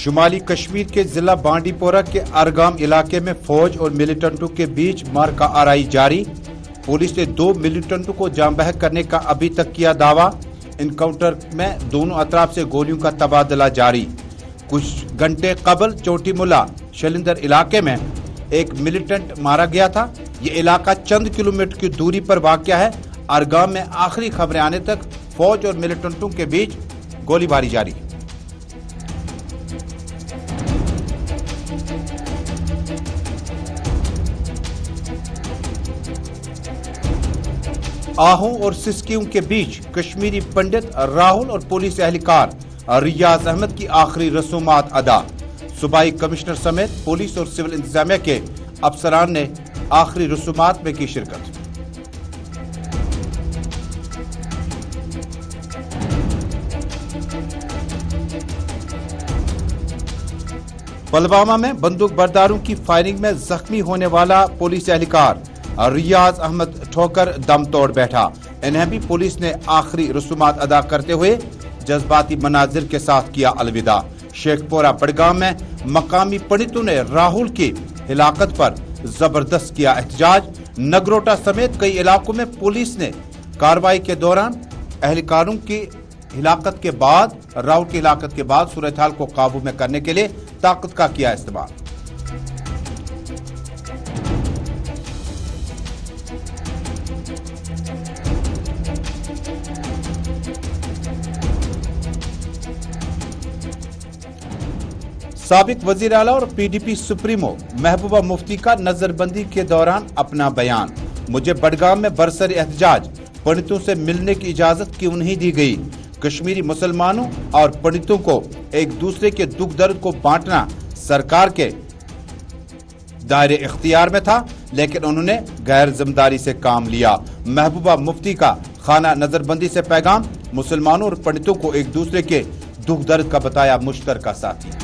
शुमाली कश्मीर के जिला बांडीपोरा के अरगाम इलाके में फौज और मिलिटेंटों के बीच मारका आराई जारी। पुलिस ने 2 मिलिटेंटों को जाम बहक करने का अभी तक किया दावा। इनकाउंटर में दोनों अतराफ से गोलियों का तबादला जारी। कुछ घंटे कबल चोटी मुला शलिंदर इलाके में एक मिलिटेंट मारा गया था। ये इलाका चंद किलोमीटर की दूरी पर वाक़या है। अरगाम में आखिरी खबरें आने तक फौज और मिलिटेंटों के बीच गोलीबारी जारी। आहू और सिस्कियों के बीच कश्मीरी पंडित राहुल और पुलिस एहलकार रियाज अहमद की आखिरी रसूमात अदा। सूबाई कमिश्नर समेत पुलिस और सिविल इंतजामिया के अफसरान ने आखिरी रसूमात में की शिरकत। पुलवामा में बंदूक बरदारों की फायरिंग में जख्मी होने वाला पुलिस एहलकार रियाज अहमद ठोकर दम तोड़ बैठा। इन्हें भी पुलिस ने आखिरी रसूमात अदा करते हुए जज्बाती मनाजिर के साथ किया अलविदा। शेखपुरा बड़गाम में मकामी पंडितों ने राहुल की हिलाकत पर जबरदस्त किया एहतजाज। नगरोटा समेत कई इलाकों में पुलिस ने कार्रवाई के दौरान एहलकारों की हिलाकत के बाद राहुल की हिलाकत के बाद सूरत हाल को काबू में करने के लिए ताकत का किया इस्तेमाल। साबिक वजीर आला और पीडीपी सुप्रीमो महबूबा मुफ्ती का नजरबंदी के दौरान अपना बयान। मुझे बड़गाम में बरसर एहतजाज पंडितों से मिलने की इजाजत क्यों नहीं दी गई। कश्मीरी मुसलमानों और पंडितों को एक दूसरे के दुख दर्द को बांटना सरकार के दायरे इख्तियार में था, लेकिन उन्होंने गैर जिम्मेदारी से काम लिया। महबूबा मुफ्ती का खाना नजरबंदी से पैगाम, मुसलमानों और पंडितों को एक दूसरे के दुख दर्द का बताया मुश्तरका साथी।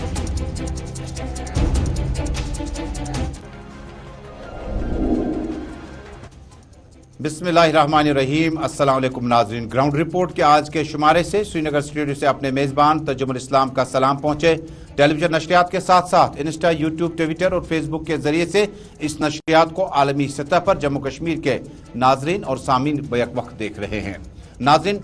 बिस्मिल्लाहिर्रहमानिर्रहीम। अस्सलाम वालेकुम नाज़रीन। ग्राउंड रिपोर्ट के आज के शुमारे से श्रीनगर स्टूडियो से अपने मेजबान तर्जुमान इस्लाम का सलाम पहुंचे। टेलीविजन नशरियात के साथ साथ इंस्टा, यूट्यूब, ट्विटर और फेसबुक के जरिए से इस नशरियात को आलमी सतह पर जम्मू कश्मीर के नाजरीन और सामीन बैक वक्त देख रहे हैं। नाजरीन,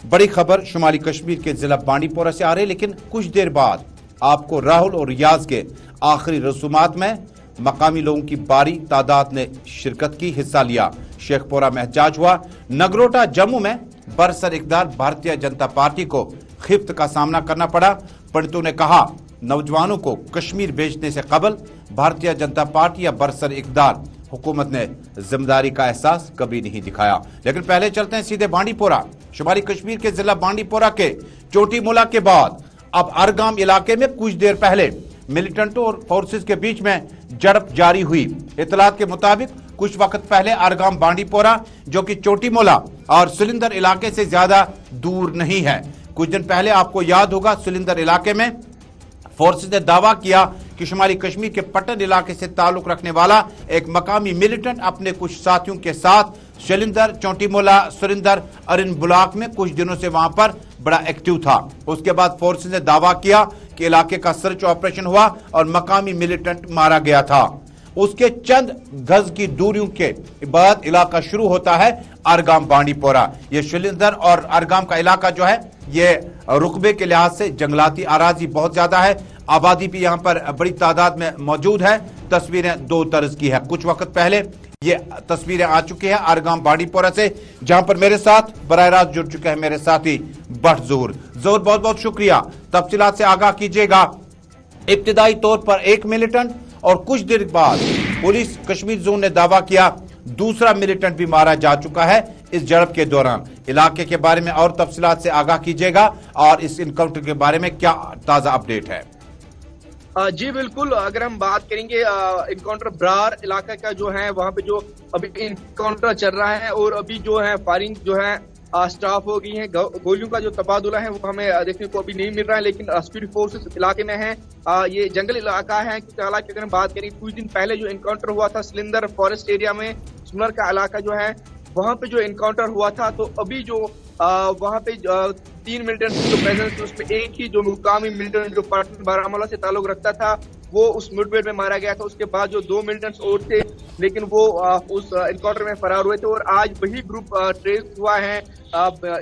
बड़ी खबर शुमाली कश्मीर के जिला बांडीपोरा से आ रही, लेकिन कुछ देर बाद आपको राहुल और रियाज के आखिरी रसूमात में मकामी लोगों की भारी तादाद ने शिरकत की, हिस्सा लिया। शेखपुरा में एहतजाज हुआ। नगरोटा जम्मू में बरसर इक़दार भारतीय जनता पार्टी को खिफ्त का सामना करना पड़ा। पंडितों ने कहा, नौजवानों को कश्मीर भेजने से कबल भारतीय जनता पार्टी या बरसर इक़दार हुकूमत ने जिम्मेदारी का एहसास कभी नहीं दिखाया। लेकिन पहले चलते हैं सीधे बांडीपोरा। शुमाली कश्मीर के जिला बांडीपोरा के चोटी मुला के बाद अब अरगाम इलाके में कुछ देर पहले मिलिटेंटों और फोर्सेस के बीच में झड़प जारी हुई। इतलात के मुताबिक कुछ वक्त पहले अरगाम बांडीपोरा, जो कि चोटी मोला और सिलिंदर इलाके से ज्यादा दूर नहीं है, कुछ दिन पहले आपको याद होगा सिलिंदर इलाके में फोर्सेस ने दावा किया कि शुमाली कश्मीर के पट्टन इलाके से ताल्लुक रखने वाला एक मकामी मिलिटेंट अपने कुछ साथियों के साथ शलिंदर, चोटीमोला, सुरिंदर, अरिन ब्लॉक में कुछ दिनों से वहां पर बड़ा एक्टिव था। उसके बाद फोर्सेस ने दावा किया कि इलाके का सर्च ऑपरेशन हुआ और मकामी मिलिटेंट मारा गया था। उसके चंद गज की दूरियों के बाद इलाका शुरू होता है अरगाम बांडीपोरा। ये शलिंदर और अरगाम का इलाका जो है ये रुकबे के लिहाज से जंगलाती आराजी बहुत ज्यादा है। आबादी भी यहाँ पर बड़ी तादाद में मौजूद है। तस्वीरें दो तर्ज की है। कुछ वक्त पहले ये तस्वीरें आ चुकी है अरगाम बांडीपोरा से, जहां पर मेरे साथ बराह रास्त जुड़ चुके हैं मेरे साथी भट्ट ज़हूर। ज़हूर, बहुत बहुत शुक्रिया। तफसीलात से आगाह कीजिएगा। इब्तिदाई तौर पर एक मिलिटेंट और कुछ देर बाद पुलिस कश्मीर जोन ने दावा किया दूसरा मिलिटेंट भी मारा जा चुका है इस झड़प के दौरान। इलाके के बारे में और तफसीलात से आगाह कीजिएगा और इस इनकाउंटर के बारे में क्या ताजा अपडेट है। जी बिल्कुल, अगर हम बात करेंगे इनकाउंटर ब्रार इलाका का जो है वहां पे जो अभी इनकाउंटर चल रहा है और अभी जो है फायरिंग जो है स्टाफ हो गई है। गोलियों का जो तबादला है वो हमें देखने को अभी नहीं मिल रहा है, लेकिन सिक्योरिटी फोर्सेस इलाके में है। ये जंगल इलाका है, क्योंकि हालांकि अगर हम बात करें कुछ दिन पहले जो इनकाउंटर हुआ था सिलिंदर फॉरेस्ट एरिया में, सुनर का इलाका जो है वहां पे जो इनकाउंटर हुआ था, तो अभी जो वहाँ पे 3 मिलिटेंट्स की जो प्रेजेंस थी उसमें एक ही जो मुकामी मिलिटेंट जो पटन बारामूला से ताल्लुक रखता था वो उस मुठभेड़ में मारा गया था। उसके बाद जो 2 मिलिटेंट्स और थे लेकिन वो उस एनकाउंटर में फरार हुए थे और आज वही ग्रुप ट्रेस हुआ है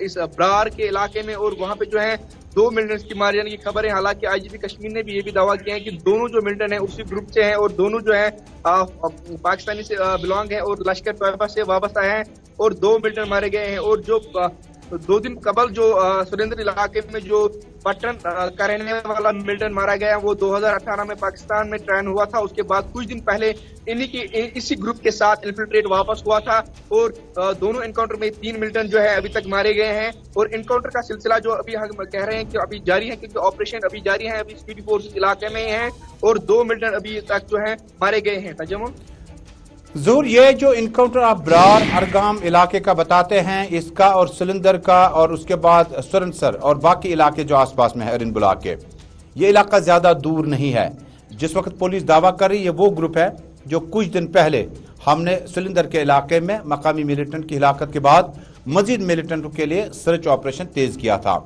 इस ब्रार के इलाके में और वहाँ पे जो है 2 मिलिटेंट्स की मारे जाने की खबर है। हालांकि आईजीपी कश्मीर ने भी ये भी दावा किया है कि दोनों जो मिलिटेंट हैं उसी ग्रुप से हैं और दोनों जो है पाकिस्तानी से बिलोंग है और लश्कर तैयबा से वाबस्ता है और 2 मिलिटेंट मारे गए हैं। और जो 2 दिन कबल जो सुरेंद्र इलाके में जो पटन का रहने वाला मिलिटेंट मारा गया वो 2018 में पाकिस्तान में ट्रेन हुआ था। उसके बाद कुछ दिन पहले इसी ग्रुप के साथ इन्फिल्ट्रेट वापस हुआ था और दोनों एनकाउंटर में 3 मिलिटेंट जो है अभी तक मारे गए हैं और एनकाउंटर का सिलसिला जो अभी हम कह रहे हैं कि अभी जारी है क्योंकि ऑपरेशन अभी जारी है, अभी स्पीड फोर्स इलाके में है और 2 मिलिटेंट अभी तक जो है मारे गए हैं। तजम्मुल ज़हूर, ये जो इनकाउंटर आप ब्रार अरगाम इलाके का बताते हैं इसका और सिलेंडर का और उसके बाद सुरनसर और बाकी इलाके जो आसपास में है अरिन बुलाक के, ये इलाका ज्यादा दूर नहीं है। जिस वक्त पुलिस दावा कर रही है वो ग्रुप है जो कुछ दिन पहले हमने सिलेंडर के इलाके में मकामी मिलिटेंट की हिलाकत के बाद मजीद मिलिटेंटों के लिए सर्च ऑपरेशन तेज किया था।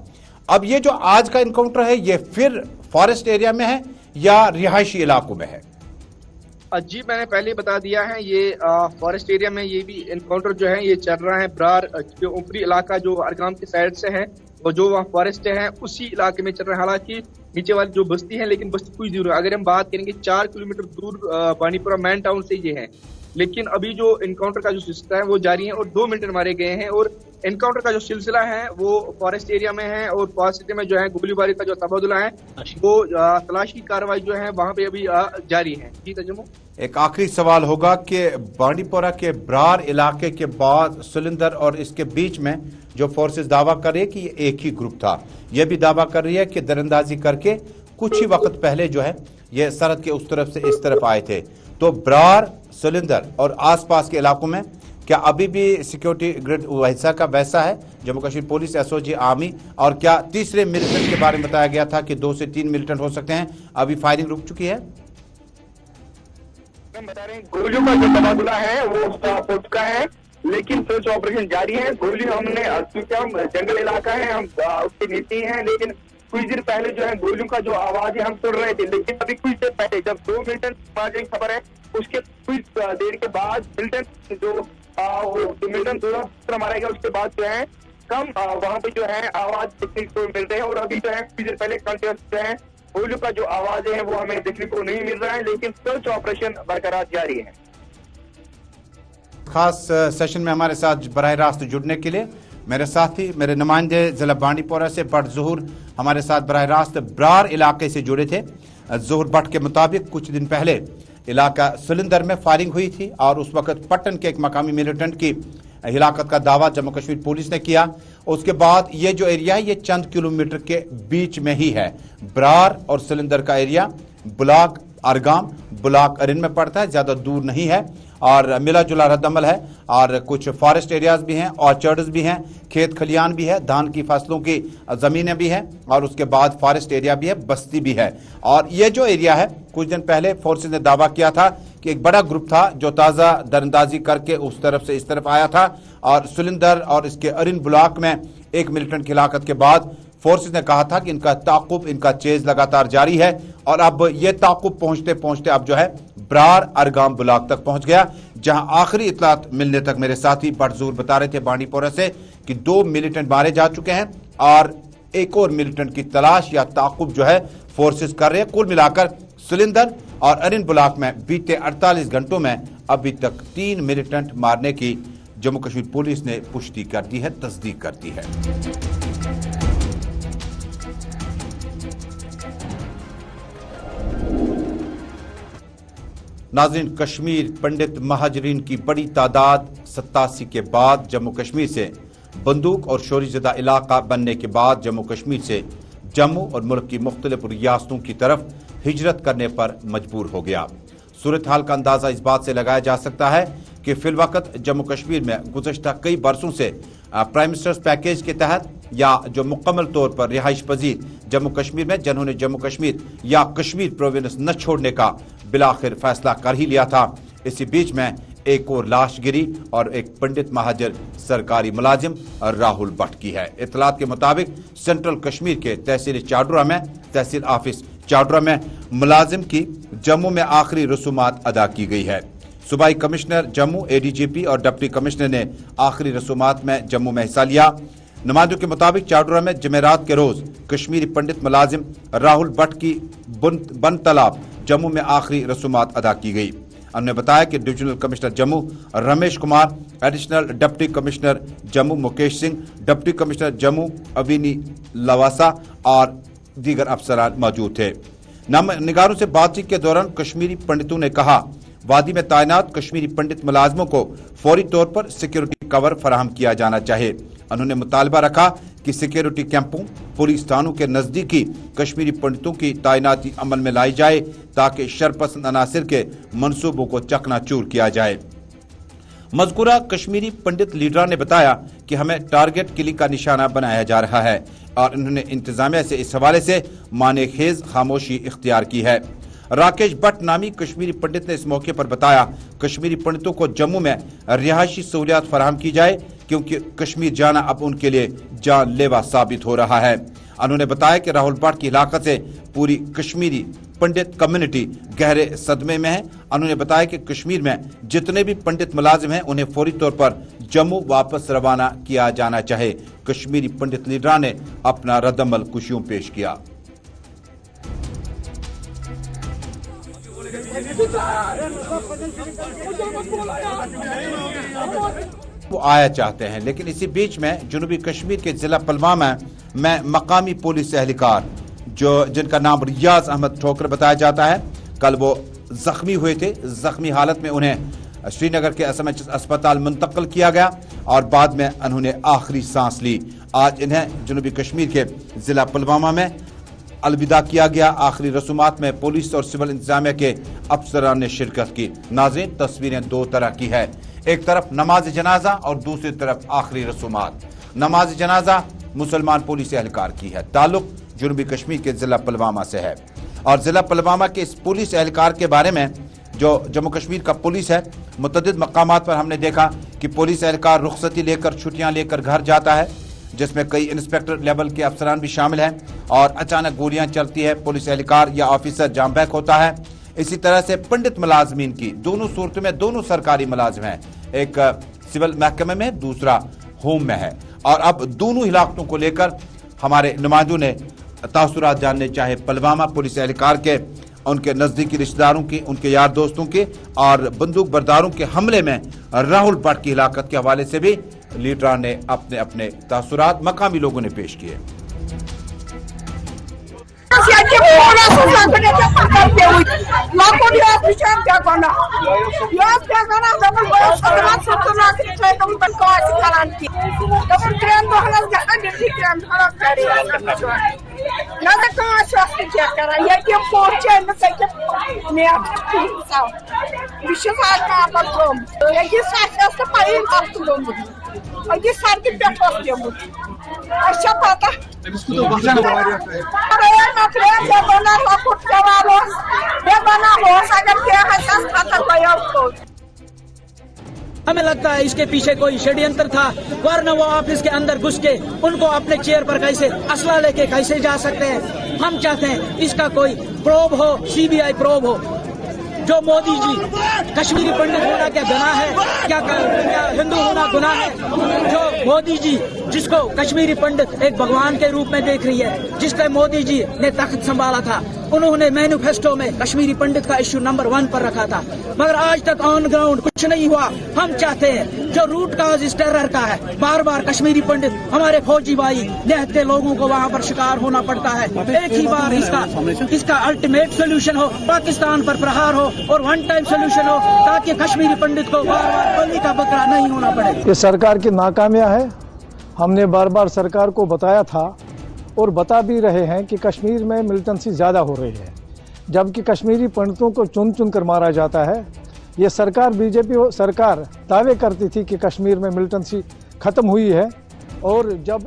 अब ये जो आज का इनकाउंटर है ये फिर फॉरेस्ट एरिया में है या रिहायशी इलाकों में है? जी मैंने पहले ही बता दिया है ये फॉरेस्ट एरिया में ये भी एनकाउंटर जो है ये चल रहा है। ब्रार जो ऊपरी इलाका जो अरगाम की साइड से है और जो वहाँ फॉरेस्ट है उसी इलाके में चल रहा है। हालांकि नीचे वाली जो बस्ती है लेकिन बस्ती कुछ दूर है, अगर हम बात करेंगे 4 किलोमीटर दूर बानीपुरा मैन टाउन से ये है। लेकिन अभी जो एनकाउंटर का जो सिलसिला है वो जारी है और 2 मिलिटेंट मारे गए हैं और एनकाउंटर का जो सिलसिला है वो फॉरेस्ट एरिया में है और फॉरेस्ट एरिया में जो है गोलीबारी का जो तबादला है वो तलाशी की कार्रवाई जो है वहाँ पे अभी जारी है। जी तजम्मु, एक आखिरी सवाल होगा कि बांडीपोरा के ब्रार इलाके के बाद सिलेंडर और इसके बीच में जो फोर्सेस दावा कर रही है कि ये एक ही ग्रुप था, यह भी दावा कर रही है कि दरअंदाजी करके कुछ ही वक्त पहले जो है ये सरहद के उस तरफ से इस तरफ आए थे। तो ब्रार, सिलेंडर और आसपास के इलाकों में क्या अभी भी सिक्योरिटी ग्रिड वैसा का वैसा है? Jammu Kashmir police, SOG, army और क्या तीसरे मिलिटेंट के बारे में बताया गया था कि 2 से 3 मिलिटेंट हो सकते हैं, अभी फायरिंग रुक चुकी है? हम बता रहे हैं गोलियों का जो तबादला है वो हो चुका है लेकिन सर्च ऑपरेशन जारी है। गोली हमने क्योंकि हम जंगल इलाका है हम उसकी नीति है लेकिन कुछ देर पहले जो है गोलियों का जो आवाज है हम सुन रहे थे। लेकिन अभी कुछ देर पहले जब 2 मिलिटेंट मारने की खबर है उसके कुछ देर के बाद मिलिटेंट जो मिलिटेंट मारा गया उसके बाद जो है कम वहाँ पे जो है आवाज देखने को मिल रही है और अभी जो है कुछ देर पहले कंटिन्यूस जो है गोलियों का जो आवाज है वो हमें देखने को नहीं मिल रहा है लेकिन सर्च ऑपरेशन बरकरार जारी है। खास सेशन में हमारे साथ बराह रास्त जुड़ने के लिए मेरे साथी, मेरे नुमाइंदे जिला बांडीपोरा से बट ज़हूर हमारे साथ बराह रास्त ब्रार इलाके से जुड़े थे। ज़हूर बट के मुताबिक कुछ दिन पहले इलाका सिलेंडर में फायरिंग हुई थी और उस वक्त पट्टन के एक मकामी मिलिटेंट की हिलाकत का दावा जम्मू कश्मीर पुलिस ने किया। उसके बाद ये जो एरिया है ये चंद किलोमीटर के बीच में ही है। ब्रार और सिलेंडर का एरिया बुलाक अरगाम, बुलाक अरिन में पड़ता है, ज्यादा दूर नहीं है और मिला जुला रद्दमल है और कुछ फॉरेस्ट एरियाज भी हैं, ऑर्चर्ड्स भी हैं, खेत खलियान भी है, धान की फसलों की जमीनें भी हैं और उसके बाद फॉरेस्ट एरिया भी है, बस्ती भी है। और ये जो एरिया है कुछ दिन पहले फोर्सेज ने दावा किया था कि एक बड़ा ग्रुप था जो ताज़ा दरअंदाजी करके उस तरफ से इस तरफ आया था और सिलेंडर और इसके अरिन ब्लॉक में एक मिलिटेंट की हिलाकत के बाद फोर्सेज ने कहा था कि इनका ताकुब, इनका चेज लगातार जारी है और अब ये ताकुब पहुंचते पहुंचते अब जो है ब्रार अरगाम ब्लॉक तक पहुंच गया, जहां आखिरी इतलात मिलने तक मेरे साथी बट ज़हूर बता रहे थे बांडीपोरा से कि 2 मिलिटेंट मारे जा चुके हैं और एक और मिलिटेंट की तलाश या ताकुब जो है फोर्सेज कर रहे हैं। कुल मिलाकर सिलेंडर और अरिन ब्लॉक में बीते 48 घंटों में अभी तक 3 मिलिटेंट मारने की जम्मू कश्मीर पुलिस ने पुष्टि कर दी है, तस्दीक कर दी है। नाज़रीन, कश्मीर पंडित महाजरीन की बड़ी तादाद 87 के बाद जम्मू कश्मीर से बंदूक और शोरीज़दा इलाका बनने के बाद जम्मू कश्मीर से जम्मू और मुल्क की मुख्तलिफ रियासतों की तरफ हिजरत करने पर मजबूर हो गया। सूरत हाल का अंदाजा इस बात से लगाया जा सकता है कि फिलवक्त जम्मू कश्मीर में गुज़श्ता कई बरसों से प्राइम मिनिस्टर्स पैकेज के तहत या जो मुकम्मल तौर पर रिहाइश पजीर जम्मू कश्मीर में जिन्होंने जम्मू कश्मीर या कश्मीर प्रोविंस न छोड़ने का बिलाखिर फैसला कर ही लिया था। इसी बीच में एक और लाश गिरी और एक पंडित महाजर सरकारी मुलाजिम राहुल भट्ट की है। इत्तलात के मुताबिक सेंट्रल कश्मीर के तहसील चाडुरा में तहसील ऑफिस चाडुरा में मुलाजिम की जम्मू में आखिरी रसूमात अदा की गई है। सूबाई कमिश्नर जम्मू एडीजीपी और डिप्टी कमिश्नर ने आखिरी रसूमात में जम्मू में हिस्सा लिया। नुमाइंदों के मुताबिक चाडुरा में जमेरात के रोज कश्मीरी पंडित मुलाजिम राहुल भट्ट की बन तालाब जम्मू में आखिरी रसूमात अदा की गई। उन्होंने बताया कि divisional commissioner Jammu Ramesh Kumar, additional deputy commissioner Jammu Mukesh Singh, deputy commissioner Jammu Avni Lavasa और दीगर अफसरान मौजूद थे। निगारों से बातचीत के दौरान कश्मीरी पंडितों ने कहा वादी में तैनात कश्मीरी पंडित मुलाजमों को फौरी तौर पर सिक्योरिटी कवर फराहम किया जाना चाहिए। उन्होंने मुतालबा रखा कि सिक्योरिटी कैंपों, पुलिस थानों के नजदीकी कश्मीरी पंडितों की तैनाती अमल में लाई जाए ताकि शरपसंद अनासिर के मंसूबों को चकनाचूर किया जाए। मज़कूरा कश्मीरी पंडित लीडर ने बताया कि हमें टारगेट किलिंग का निशाना बनाया जा रहा है और उन्होंने इंतजामिया से इस हवाले से मानेखेज खामोशी इख्तियार की है। राकेश भट्ट नामी कश्मीरी पंडित ने इस मौके पर बताया कश्मीरी पंडितों को जम्मू में रिहायशी सहूलियात फराहम की जाए क्योंकि कश्मीर जाना अब उनके लिए जानलेवा साबित हो रहा है। उन्होंने बताया कि राहुल भट्ट की हिलाकत से पूरी कश्मीरी पंडित कम्युनिटी गहरे सदमे में है। उन्होंने बताया कि कश्मीर में जितने भी पंडित मुलाजिम हैं उन्हें फौरी तौर पर जम्मू वापस रवाना किया जाना चाहिए। कश्मीरी पंडित लीडर ने अपना रद्दअमल कुशियों पेश किया। वो आया चाहते हैं, लेकिन इसी बीच में जनूबी कश्मीर के जिला पुलवामा में मकामी पुलिस एहलकार जिनका नाम रियाज अहमद ठोकर बताया जाता है, कल वो जख्मी हुए थे। जख्मी हालत में उन्हें श्रीनगर के एसएमएच अस्पताल मुंतकिल किया गया और बाद में उन्होंने आखिरी सांस ली। आज इन्हें जनूबी कश्मीर के जिला पुलवामा में अलविदा किया गया। आखिरी रसूमात में पुलिस और सिविल इंतजामिया के अफसरान ने शिरकत की। नाज़रीन, तस्वीरें दो तरह की है, एक तरफ नमाज जनाजा और दूसरी तरफ आखिरी रसूमात। नमाज जनाजा मुसलमान पुलिस एहलकार की है, ताल्लुक जनूबी कश्मीर के जिला पुलवामा से है और जिला पुलवामा के इस पुलिस एहलकार के बारे में जो जम्मू कश्मीर का पुलिस है, मुतअद्दिद मकामात पर हमने देखा कि पुलिस एहलकार रुखसती लेकर छुट्टियां लेकर घर जाता है, जिसमें कई इंस्पेक्टर लेवल के अफसरान भी शामिल हैं और अचानक गोलियां चलती है, पुलिस एहलकार या ऑफिसर जाम बैक होता है। इसी तरह से पंडित मुलाजमीन की दोनों सूरतों में दोनों सरकारी मुलाजिम हैं, एक सिविल महकमे में दूसरा होम में है और अब दोनों हिलाकतों को लेकर हमारे नुमाइंदों ने तासुरात जानने चाहे पुलवामा पुलिस एहलकार के, उनके नजदीकी रिश्तेदारों की, उनके यार दोस्तों के और बंदूक बरदारों के हमले में राहुल भट्ट की हिलाकत के हवाले से भी लीडर ने अपने अपने तासुरात मकामी लोगों ने पेश किए। हमें लगता है इसके पीछे कोई षड्यंत्र था, वरना वो ऑफिस के अंदर घुस के उनको अपने चेयर पर कैसे असला लेके कैसे जा सकते हैं। हम चाहते हैं इसका कोई प्रोब हो, सीबीआई प्रोब हो। जो मोदी जी कश्मीरी पंडित होना क्या गुनाह है, क्या हिंदू होना गुनाह है? जो मोदी जी जिसको कश्मीरी पंडित एक भगवान के रूप में देख रही है, जिसका मोदी जी ने तख्त संभाला था, उन्होंने मैनिफेस्टो में कश्मीरी पंडित का इश्यू नंबर 1 पर रखा था, मगर आज तक ऑन ग्राउंड कुछ नहीं हुआ। हम चाहते हैं जो रूट काज इस टेरर का है, बार बार कश्मीरी पंडित हमारे फौजी भाई निहत्थे लोगों को वहाँ पर शिकार होना पड़ता है, एक ही बार इसका अल्टीमेट सोल्यूशन हो, पाकिस्तान पर प्रहार हो और वन टाइम सोल्यूशन हो, ताकि कश्मीरी पंडित को बार बार बलि का बकरा नहीं होना पड़े। ये सरकार की नाकामियां है। हमने बार बार सरकार को बताया था और बता भी रहे हैं कि कश्मीर में मिलिटेंसी ज़्यादा हो रही है, जबकि कश्मीरी पंडितों को चुन चुन कर मारा जाता है। ये सरकार, बीजेपी सरकार दावे करती थी कि कश्मीर में मिलिटेंसी ख़त्म हुई है और जब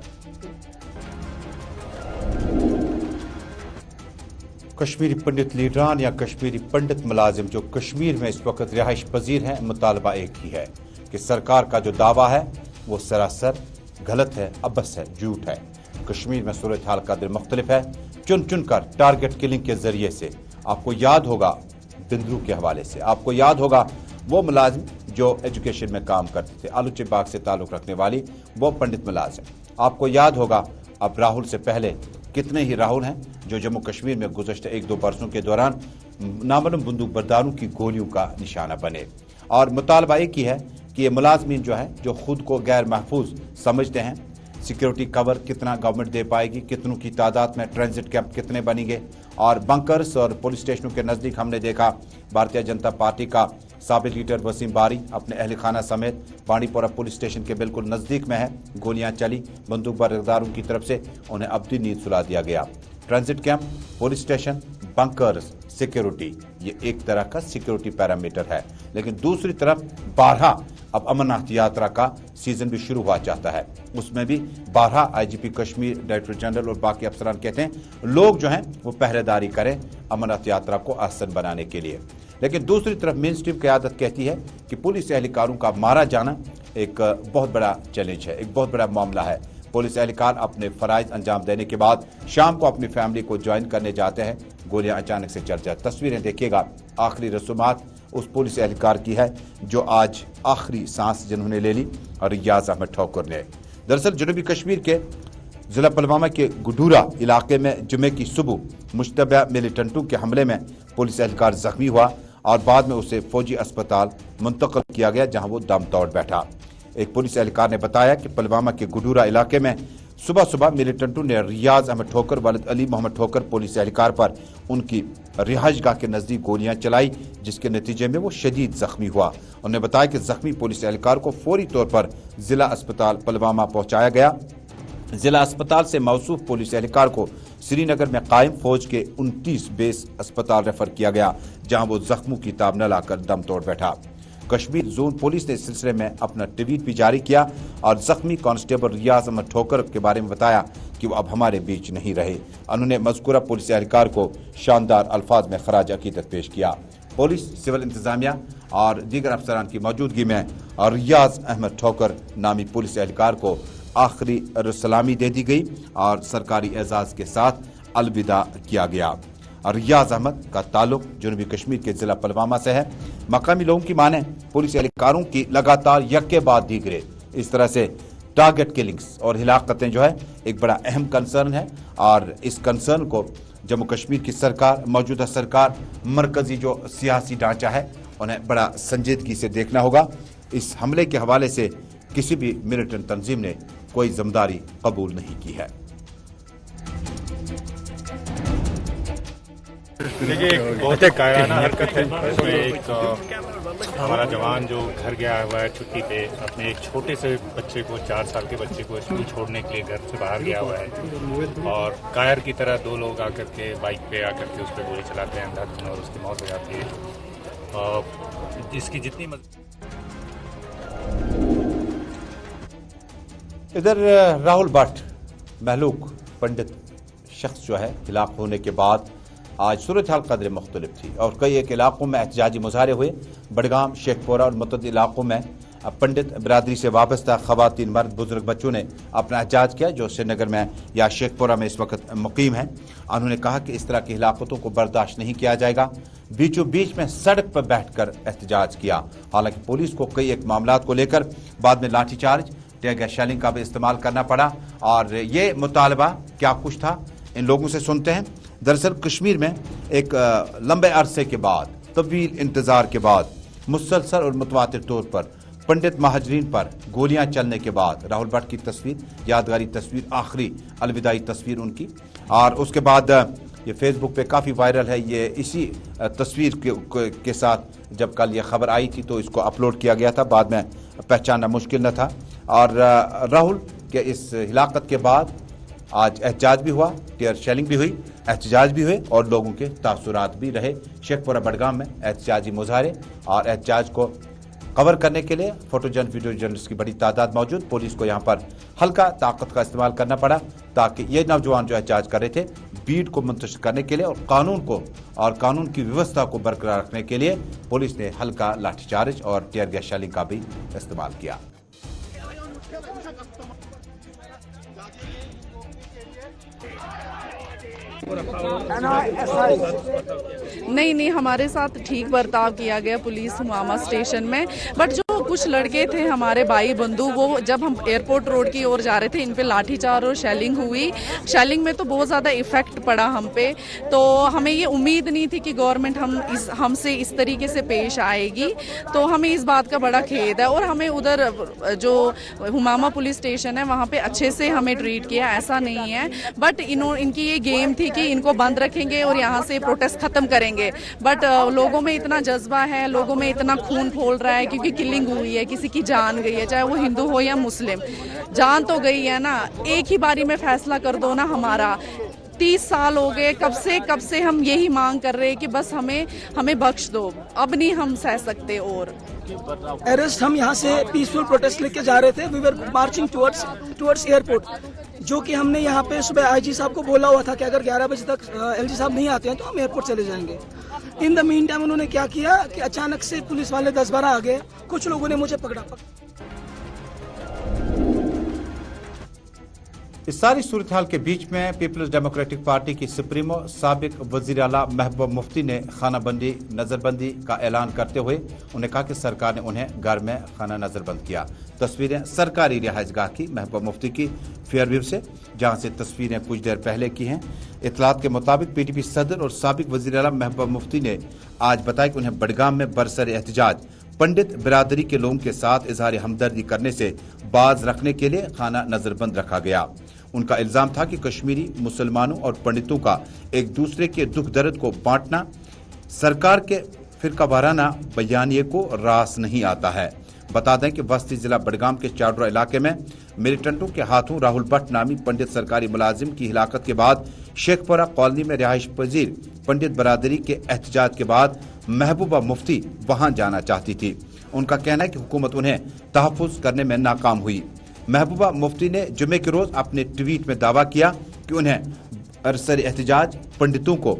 कश्मीरी पंडित लीडरान या कश्मीरी पंडित मुलाजिम जो कश्मीर में इस वक्त रिहाइश पजीर हैं, मुतालबा एक ही है कि सरकार का जो दावा है वो सरासर गलत है, अबस है, झूठ है। कश्मीर में सूरत हाल कदर मुख्तलिफ है। चुन चुन कर टारगेट किलिंग के जरिए से आपको याद होगा बिंदरू के हवाले से, आपको याद होगा वो मुलाजिम जो एजुकेशन में काम करते थे, आलू चिबाग से ताल्लुक रखने वाली वो पंडित मुलाजिम, आपको याद होगा अब राहुल से पहले कितने ही राहुल हैं जो जम्मू कश्मीर में गुज़श्ता 1-2 बरसों के दौरान नामालूम बंदूक बरदारों की गोलियों का निशाना बने। और मुतालबा एक ही है कि ये मुलाजमीन जो है जो खुद को गैर महफूज समझते हैं, सिक्योरिटी कवर कितना गवर्नमेंट दे पाएगी, कितनों की तादाद में ट्रांजिट कैंप कितने बनेंगे, और बंकर्स और पुलिस स्टेशनों के नज़दीक हमने देखा भारतीय जनता पार्टी का साबिक लीडर वसीम बारी अपने अहल खाना समेत बांडीपोरा पुलिस स्टेशन के बिल्कुल नज़दीक में है, गोलियां चली, बंदूक बरदारों की तरफ से उन्हें अब्दी नींद सुला दिया गया। Transit camp, police station, bunkers, security, ये एक तरह का सिक्योरिटी पैरामीटर है। लेकिन दूसरी तरफ 12 अब अमरनाथ यात्रा का सीजन भी शुरू हुआ चाहता है, उसमें भी 12 आईजीपी कश्मीर, डायरेक्टर जनरल और बाकी अफसरान कहते हैं लोग जो हैं वो पहरेदारी करें अमरनाथ यात्रा को आसान बनाने के लिए। लेकिन दूसरी तरफ मेन स्ट्रीम क़यादत कहती है कि पुलिस एहलकारों का मारा जाना एक बहुत बड़ा चैलेंज है, एक बहुत बड़ा मामला है। पुलिस एहलकार अपने फ़राइज़ अंजाम देने के बाद शाम को अपनी फैमिली को ज्वाइन करने जाते हैं, गोलियां अचानक से चल जाती। तस्वीरें देखिएगा, आखिरी रसूमात उस पुलिस एहलकार की है जो आज आखिरी सांस जिन्होंने ले ली, और रियाज अहमद ठोकर ने। दरअसल जनूबी कश्मीर के जिला पुलवामा के गुडूरा इलाके में जुमे की सुबह मुश्तबा मिलिटेंटों के हमले में पुलिस एहलकार जख्मी हुआ और बाद में उसे फौजी अस्पताल मुंतकिल किया गया जहां वो दम तोड़ बैठा। एक पुलिस एहलकार ने बताया कि पुलवामा के गुडूरा इलाके में सुबह सुबह मिलिटेंटों ने रियाज अहमद ठोकर वालिद अली मोहम्मद ठोकर पुलिस एहलकार पर उनकी रिहाइशगाह के नज़दीक गोलियां चलाई, जिसके नतीजे में वो शदीद जख्मी हुआ। उन्होंने बताया कि जख्मी पुलिस एहलकार को फौरी तौर पर जिला अस्पताल पुलवामा पहुंचाया गया। जिला अस्पताल से मौसूफ पुलिस एहलकार को श्रीनगर में कायम फौज के 29 बेस अस्पताल रेफर किया गया, जहां वो जख्मों की ताब न लाकर दम तोड़ बैठा। कश्मीर जोन पुलिस ने इस सिलसिले में अपना ट्वीट भी जारी किया और जख्मी कांस्टेबल रियाज अहमद ठोकर के बारे में बताया कि वो अब हमारे बीच नहीं रहे। उन्होंने मज़कूरा पुलिस एहलकार को शानदार अल्फाज में खराज अकीदत पेश किया। पुलिस, सिविल इंतजामिया और दीगर अफसरान की मौजूदगी में और रियाज अहमद ठोकर नामी पुलिस एहलकार को आखिरी सलामी दे दी गई और सरकारी एजाज के साथ अलविदा किया गया। और रियाज अहमद का ताल्लुक जनूबी कश्मीर के जिला पुलवामा से है। मकामी लोगों की माने पुलिस एहलकारों की लगातार यक्के बाद दीगरे इस तरह से टारगेट किलिंग्स और हिलाकतें जो है एक बड़ा अहम कंसर्न है, और इस कंसर्न को जम्मू कश्मीर की सरकार, मौजूदा सरकार, मरकजी जो सियासी ढांचा है उन्हें बड़ा संजीदगी से देखना होगा। इस हमले के हवाले से किसी भी मिलिटेंट तंजीम ने कोई जिम्मेदारी कबूल नहीं की है। देखिए, एक बहुत ही कायराना हरकत है। इसमें एक हमारा जवान जो घर गया हुआ है छुट्टी पे, अपने एक छोटे से बच्चे को, 4 साल के बच्चे को स्कूल छोड़ने के लिए घर से बाहर गया हुआ है, और कायर की तरह 2 लोग आकर के बाइक पे आकर के उस पर गोली चलाते हैं अंधाधुन और उसकी मौत हो जाती है। और इसकी जितनी इधर राहुल भट्ट महलूक पंडित शख्स जो है हिलाक होने के बाद आज सूरत हाल कदर मुख्तलिफ थी और कई एक इलाकों में एहतजाजी मुजाहरे हुए। बडगाम, शेखपुरा और मुतअद्दिद इलाकों में पंडित बिरादरी से वाबस्ता खवातीन, मर्द, बुजुर्ग, बच्चों ने अपना एहतजाज किया जो श्रीनगर में या शेखपुरा में इस वक्त मुकीम है। उन्होंने कहा कि इस तरह की हिलाकतों को बर्दाश्त नहीं किया जाएगा। बीचों बीच में सड़क पर बैठकर एहतजाज किया। हालांकि पुलिस को कई एक मामलात को लेकर बाद में लाठीचार्ज, टियर गैस शेलिंग का भी इस्तेमाल करना पड़ा। और ये मुतालबा क्या कुछ था, इन लोगों से सुनते हैं। दरअसल कश्मीर में एक लंबे अरसे के बाद, तवील इंतजार के बाद, मुसलसल और मुतवातिर तौर पर पंडित महाजरीन पर गोलियां चलने के बाद राहुल भट्ट की तस्वीर, यादगारी तस्वीर, आखिरी अलविदाई तस्वीर उनकी, और उसके बाद ये फेसबुक पे काफ़ी वायरल है। ये इसी तस्वीर के साथ जब कल ये खबर आई थी तो इसको अपलोड किया गया था, बाद में पहचानना मुश्किल न था। और राहुल के इस हिलाकत के बाद आज एहतजाज भी हुआ, टियर शेलिंग भी हुई, एहतजाज भी हुए और लोगों के तासुरात भी रहे। शेखपुरा बडगाम में एहतजाजी मुजाहरे और एहतजाज को कवर करने के लिए फोटो जर्नलिस्ट, वीडियो जर्नलिस्ट की बड़ी तादाद मौजूद। पुलिस को यहाँ पर हल्का ताकत का इस्तेमाल करना पड़ा ताकि ये नौजवान जो एहतजाज कर रहे थे भीड़ को मुंतशिर करने के लिए और कानून की व्यवस्था को बरकरार रखने के लिए पुलिस ने हल्का लाठीचार्ज और टीयर गैस शेलिंग का भी इस्तेमाल किया। नहीं, हमारे साथ ठीक बर्ताव किया गया पुलिस हुमामा स्टेशन में, बट जो कुछ लड़के थे हमारे भाई बंधु, वो जब हम एयरपोर्ट रोड की ओर जा रहे थे, इन पे लाठीचार्ज और शेलिंग हुई। शेलिंग में तो बहुत ज़्यादा इफेक्ट पड़ा हम पे, तो हमें ये उम्मीद नहीं थी कि गवर्नमेंट हमसे इस तरीके से पेश आएगी, तो हमें इस बात का बड़ा खेद है। और हमें उधर जो हुमामा पुलिस स्टेशन है वहाँ पे अच्छे से हमें ट्रीट किया, ऐसा नहीं है, बट इनकी ये गेम थी कि इनको बंद रखेंगे और यहाँ से प्रोटेस्ट खत्म करेंगे, बट लोगों में इतना जज्बा है, लोगों में इतना खून खोल रहा है, क्योंकि किलिंग हुई है, किसी की जान गई है, चाहे वो हिंदू हो या मुस्लिम, जान तो गई है ना। एक ही बारी में फैसला कर दो ना हमारा। 30 साल हो गए, कब से हम यही मांग कर रहे हैं कि बस हमें बख्श दो, अब नहीं हम सह सकते। और अरेस्ट हम यहाँ से पीसफुल प्रोटेस्ट लेके जा रहे थे, we were marching towards airport, जो कि हमने यहाँ पे सुबह आईजी साहब को बोला हुआ था कि अगर 11 बजे तक एलजी साहब नहीं आते हैं तो हम एयरपोर्ट चले जाएंगे। इन द मीन टाइम उन्होंने क्या किया कि अचानक से पुलिस वाले 10-12 आ गए, कुछ लोगों ने मुझे पकड़ा। इस सारी सूरत हाल के बीच में पीपल्स डेमोक्रेटिक पार्टी की सुप्रीमो साबिक वजीर आला महबूबा मुफ्ती ने खानाबंदी नजरबंदी का ऐलान करते हुए उन्हें कहा कि सरकार ने उन्हें घर में खाना नजरबंद किया। तस्वीरें सरकारी रिहाइशगाह की महबूबा मुफ्ती की फेयरव्यू से, जहां से तस्वीरें कुछ देर पहले की हैं। इतलात के मुताबिक पीडीपी सदर और साबिक वजीर आला महबूबा मुफ्ती ने आज बताया कि उन्हें बडगाम में बरसर एहतजाज पंडित बिरादरी के लोगों के साथ इजहार हमदर्दी करने से बाज रखने के लिए खाना नजरबंद रखा गया। उनका इल्जाम था कि कश्मीरी मुसलमानों और पंडितों का एक दूसरे के दुख दर्द को बांटना सरकार के फिरका वाराना बयानिए को रास नहीं आता है। बता दें कि बस्ती जिला बडगाम के चाडरा इलाके में मिलिटेंटों के हाथों राहुल भट्ट नामी पंडित सरकारी मुलाजिम की हिलाकत के बाद शेखपुरा कॉलोनी में रिहाइश पजीर पंडित बरादरी के एहतजाज के बाद महबूबा मुफ्ती वहां जाना चाहती थी। उनका कहना है कि हुकूमत उन्हें तहफ़्फ़ुज़ करने में नाकाम हुई। महबूबा मुफ्ती ने जुमे के रोज अपने ट्वीट में दावा किया कि उन्हें अरसर एहतजाज पंडितों को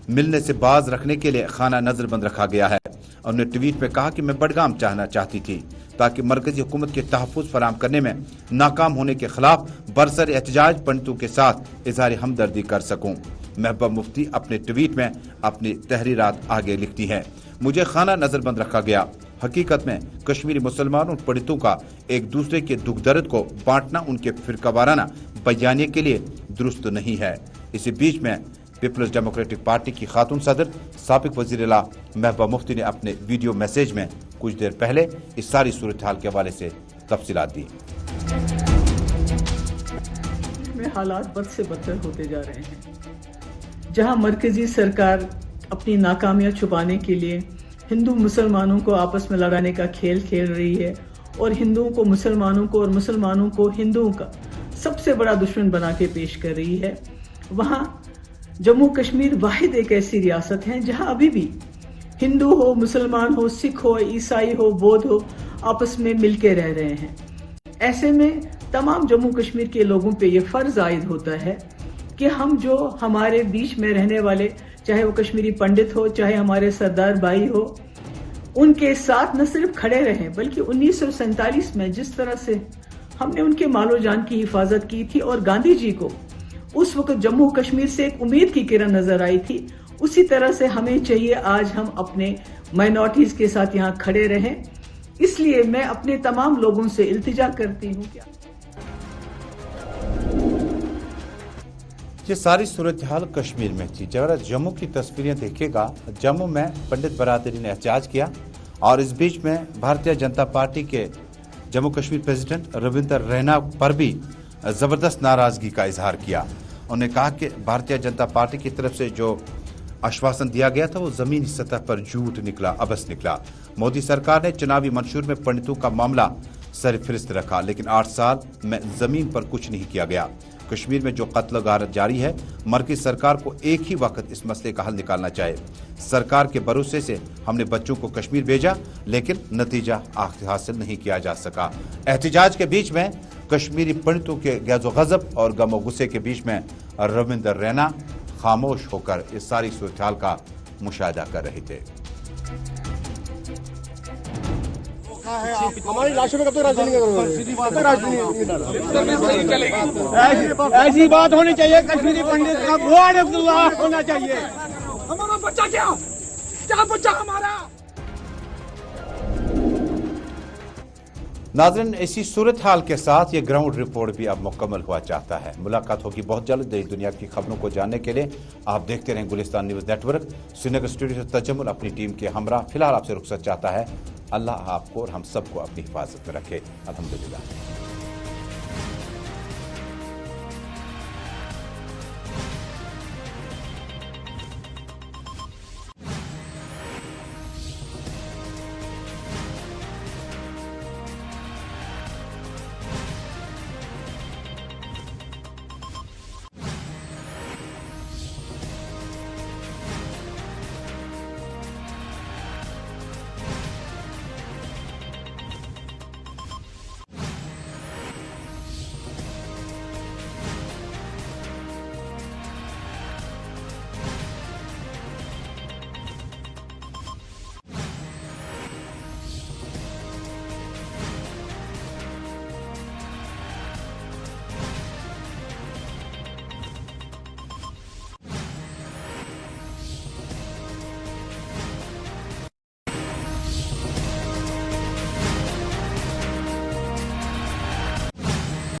मिलने से बाज रखने के लिए खाना नजरबंद रखा गया है। उन्होंने ट्वीट में कहा कि मैं बडगाम जाना चाहती थी ताकि मरकजी हुकूमत के तहफ़्फ़ुज़ फराहम करने में नाकाम होने के खिलाफ बरसर एहतजाज पंडितों के साथ इजहार हमदर्दी कर सकूं। महबूबा मुफ्ती अपने ट्वीट में अपनी तहरीरात आगे लिखती हैं। मुझे खाना नजरबंद रखा गया। हकीकत में कश्मीरी मुसलमानों और पंडितों का एक दूसरे के दुख दर्द को बांटना उनके फिरकावाराना बयानिए के लिए दुरुस्त नहीं है। इसी बीच में पीपल्स डेमोक्रेटिक पार्टी की खातून सदर साबिक वजीर आला महबूबा मुफ्ती ने अपने वीडियो मैसेज में कुछ देर पहले इस सारी सूरत हाल के हवाले से तफसीलात दी। में हालात बद से बदतर होते जा रहे हैं, जहां मरकजी सरकार अपनी नाकामियां छुपाने के लिए हिंदू मुसलमानों को आपस में लड़ाने का खेल खेल रही है और हिंदुओं को मुसलमानों को और मुसलमानों को हिंदुओं का सबसे बड़ा दुश्मन बना के पेश कर रही है। वहाँ जम्मू कश्मीर वाहिद एक ऐसी रियासत है जहाँ अभी भी हिंदू हो, मुसलमान हो, सिख हो, ईसाई हो, बौद्ध हो, आपस में मिलके रह रहे हैं। ऐसे में तमाम जम्मू कश्मीर के लोगों पे ये फर्ज आयद होता है कि हम जो हमारे बीच में रहने वाले, चाहे वो कश्मीरी पंडित हो, चाहे हमारे सरदार भाई हो, उनके साथ न सिर्फ खड़े रहें बल्कि 1947 में जिस तरह से हमने उनके मालो जान की हिफाजत की थी और गांधी जी को उस वक्त जम्मू कश्मीर से एक उम्मीद की किरण नजर आई थी, उसी तरह से हमें चाहिए आज हम अपने माइनॉरिटीज के साथ यहाँ खड़े रहें। इसलिए मैं अपने तमाम लोगों से इल्तिजा करती हूँ कि ये सारी सूरत हाल कश्मीर में थी। जरा जम्मू की तस्वीरें देखिएगा। जम्मू में पंडित बरादरी ने एहतजाज किया और इस बीच में भारतीय जनता पार्टी के जम्मू कश्मीर प्रेसिडेंट रविंदर रैना पर भी जबरदस्त नाराजगी का इजहार किया। उन्होंने कहा कि भारतीय जनता पार्टी की तरफ से जो आश्वासन दिया गया था वो जमीनी सतह पर झूठ निकला, अबस निकला। मोदी सरकार ने चुनावी मंशूर में पंडितों का मामला सरफहरिस्त रखा, लेकिन 8 साल में जमीन पर कुछ नहीं किया गया। कश्मीर में जो कत्ल गारत जारी है, मरकज़ी सरकार को एक ही वक्त इस मसले का हल निकालना चाहिए। सरकार के भरोसे से हमने बच्चों को कश्मीर भेजा, लेकिन नतीजा हासिल नहीं किया जा सका। एहतजाज के बीच में कश्मीरी पंडितों के गैज़ो गज़ब और गमो गुस्से के बीच में रविंदर रैना खामोश होकर इस सारी सूरत-ए-हाल का मुशाहिदा कर रहे थे। हमारी लाशों में कब तक राजनीति करोगे? ऐसी बात होनी चाहिए। कश्मीरी पंडित का बुआड़ अब्दुल्ला होना चाहिए। हमारा बच्चा क्या बच्चा हमारा। नाज़रीन, इसी सूरत हाल के साथ ये ग्राउंड रिपोर्ट भी अब मुकम्मल हुआ चाहता है। मुलाकात होगी बहुत जल्द देश दुनिया की खबरों को जानने के लिए। आप देखते रहें Gulistan news network. Srinagar studio से तजम्मुल अपनी टीम के हमरा फिलहाल आपसे रुखसत चाहता है। अल्लाह आपको और हम सबको अपनी हिफाजत में रखे। अल्हम्दुलिल्लाह।